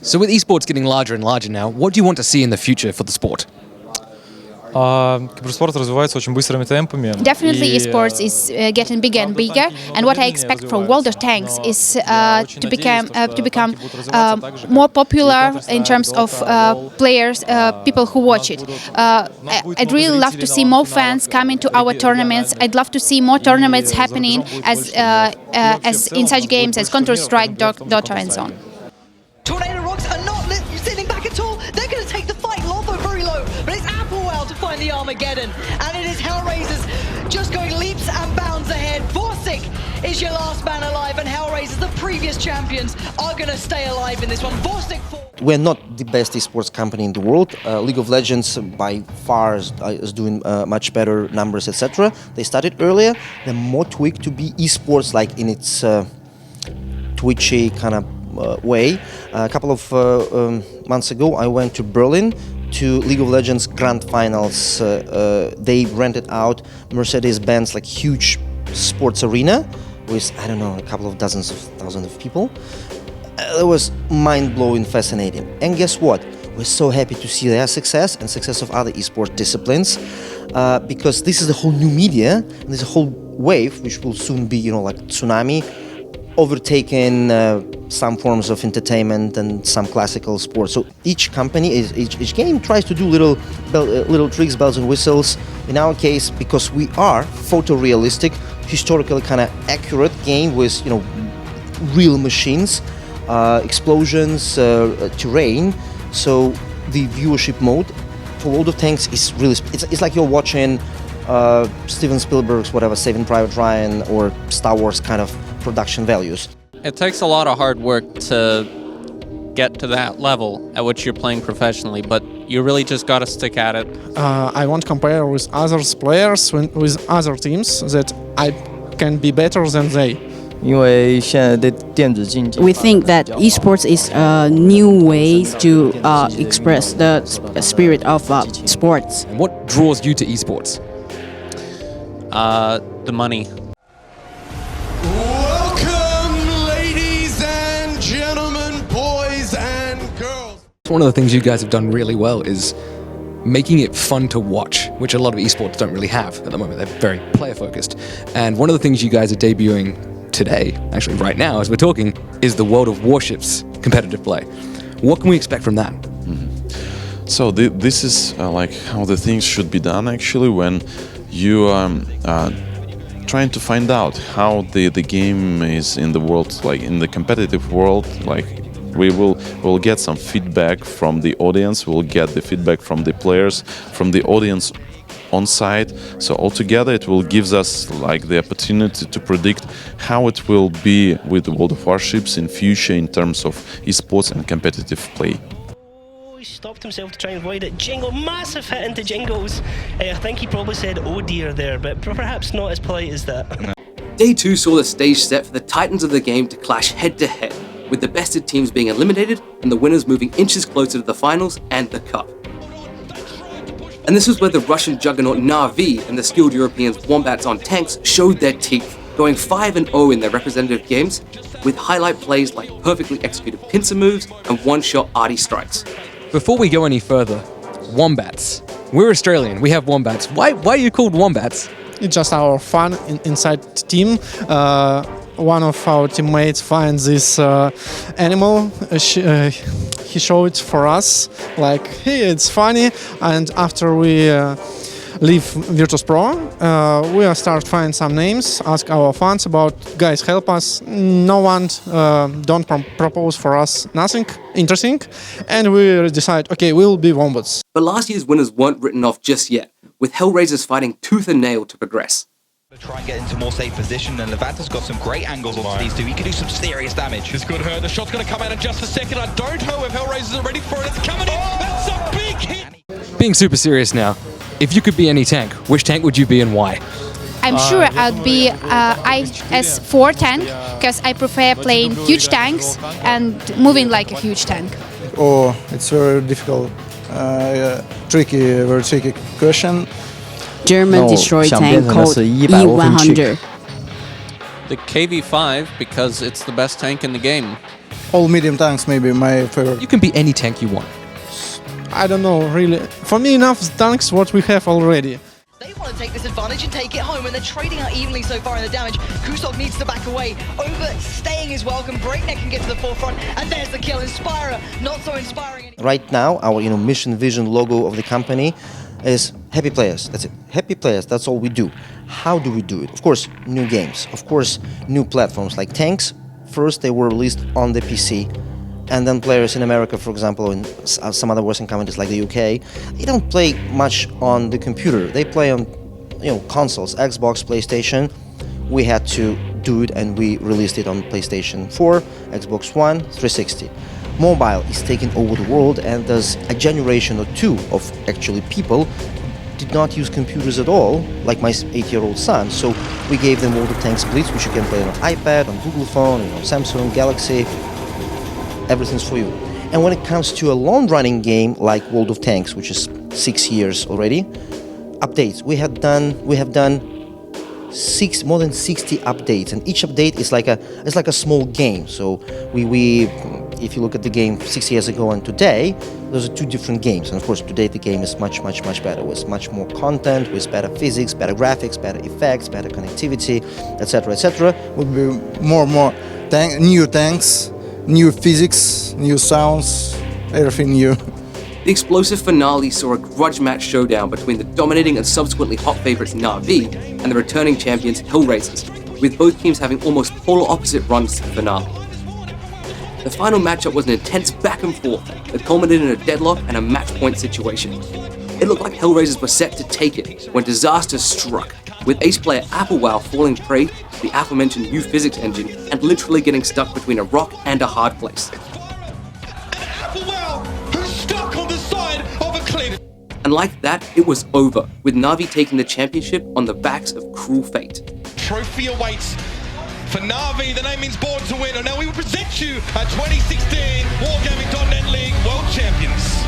So with esports getting larger and larger now, what do you want to see in the future for the sport? Киберспорт развивается очень быстрыми темпами. Definitely, esports is getting bigger and bigger, and what I expect from World of Tanks is to become more popular in terms of players, people who watch it. I'd really love to see more fans coming to our tournaments. I'd love to see more tournaments happening as in such games as Counter-Strike, Dota, and so on. Tornado Rocks are not sitting back at all. They're going to take the fight. Lobo very low, but it's Applewell to find the Armageddon. And it is Hellraisers just going leaps and bounds ahead. Vorsic is your last man alive, and Hellraisers, the previous champions, are going to stay alive in this one. Vorsic We're not the best esports company in the world. League of Legends by far is doing much better numbers, etc. They started earlier. They're more tweaked to be esports like in its twitchy kind of way. A couple of months ago, I went to Berlin to League of Legends Grand Finals. They rented out Mercedes-Benz, like huge sports arena with, I don't know, a couple of dozens of thousands of people. It was mind-blowing, fascinating. And guess what? We're so happy to see their success and success of other esports disciplines because this is a whole new media and there's a whole wave which will soon be, like tsunami, overtaking some forms of entertainment and some classical sports. So each company, each game tries to do little tricks, bells and whistles. In our case, because we are photorealistic, historically kind of accurate game with real machines, explosions, terrain. So the viewership mode for World of Tanks is really it's like you're watching Steven Spielberg's Saving Private Ryan or Star Wars kind of production values. It takes a lot of hard work to get to that level at which you're playing professionally, but you really just gotta stick at it. I want to compare with other players, with other teams, that I can be better than they. We think that esports is a new way to express the spirit of sports. And what draws you to esports? The money. One of the things you guys have done really well is making it fun to watch, which a lot of esports don't really have at the moment. They're very player focused. And one of the things you guys are debuting today, actually right now as we're talking, is the World of Warships competitive play. What can we expect from that? So this is like how the things should be done actually when you trying to find out how the game is in the world, like in the competitive world, like we'll get some feedback from the audience, we'll get the feedback from the players, from the audience on site. So altogether it will give us like the opportunity to predict how it will be with the World of Warships in future in terms of esports and competitive play. He stopped himself to try and avoid it. Jingle, massive hit into Jingles. I think he probably said oh dear there, but perhaps not as polite as that. Day 2 saw the stage set for the titans of the game to clash head to head, with the bested teams being eliminated and the winners moving inches closer to the finals and the cup. And this was where the Russian juggernaut Na'Vi and the skilled Europeans Wombats on Tanks showed their teeth, going 5-0 in their representative games, with highlight plays like perfectly executed pincer moves and one-shot arty strikes. Before we go any further, Wombats. We're Australian, we have Wombats. Why are you called Wombats? It's just our fun inside team. One of our teammates finds this animal. He showed it for us, like, hey, it's funny. And after we leave Virtus Pro, we start find some names, ask our fans about, guys, help us. No one don't propose for us nothing interesting, and we decide, okay, we'll be Wombats. But last year's winners weren't written off just yet, with Hellraisers fighting tooth and nail to progress. Try and get into more safe position, and Levanta's got some great angles on these two. He could do some serious damage. This could hurt. The shot's going to come out in just a second. I don't know if Hellraisers are ready for it. It's coming in. That's a big hit. Being super serious now, if you could be any tank, which tank would you be and why? I'm sure I'd be IS-4 tank, because I prefer playing huge tanks and moving like a huge tank. Oh, it's very difficult, very tricky question. German destroyer tank called E-100. The KV-5 because it's the best tank in the game. all medium tanks maybe my favorite. You can be any tank you want. I don't know, really. For me, enough tanks what we have already. They want to take this advantage and take it home, and they're trading out evenly so far in the damage. Kusok needs to back away. Overstaying his welcome. Breakneck can get to the forefront, and there's the kill. Inspirer, not so inspiring anymore. Right now, our mission, vision, logo of the company is happy players. That's it. Happy players. That's all we do. How do we do it? Of course, new games. Of course, new platforms like tanks. First, they were released on the PC, and then players in America, for example, in some other Western countries like the UK, they don't play much on the computer. They play on, consoles, Xbox, PlayStation. We had to do it, and we released it on PlayStation 4, Xbox One, 360. Mobile is taking over the world, and there's a generation or two of actually people did not use computers at all, like my 8-year-old son. So we gave them World of Tanks Blitz, which you can play on iPad, on Google phone, Samsung, Galaxy. Everything's for you. And when it comes to a long-running game like World of Tanks, which is 6 years already, updates. We have done more than 60 updates, and each update is like a small game. So we if you look at the game 6 years ago and today, those are two different games. And of course, today the game is much better, with much more content, with better physics, better graphics, better effects, better connectivity, etc., etc. Would be more new tanks, new physics, new sounds, everything new. The explosive finale saw a grudge match showdown between the dominating and subsequently hot favorites Na'Vi and the returning champions Hellraisers, with both teams having almost polar opposite runs to the finale. The final matchup was an intense back and forth that culminated in a deadlock and a match point situation. It looked like Hellraisers were set to take it when disaster struck, with ace player Applewell falling prey to the aforementioned new physics engine and literally getting stuck between a rock and a hard place. Applewell, who's stuck on the side of a cliff. And like that, it was over, with Na'Vi taking the championship on the backs of cruel fate. Trophy awaits for Na'Vi. The name means born to win. And now we will present you our 2016 Wargaming.net League World Champions.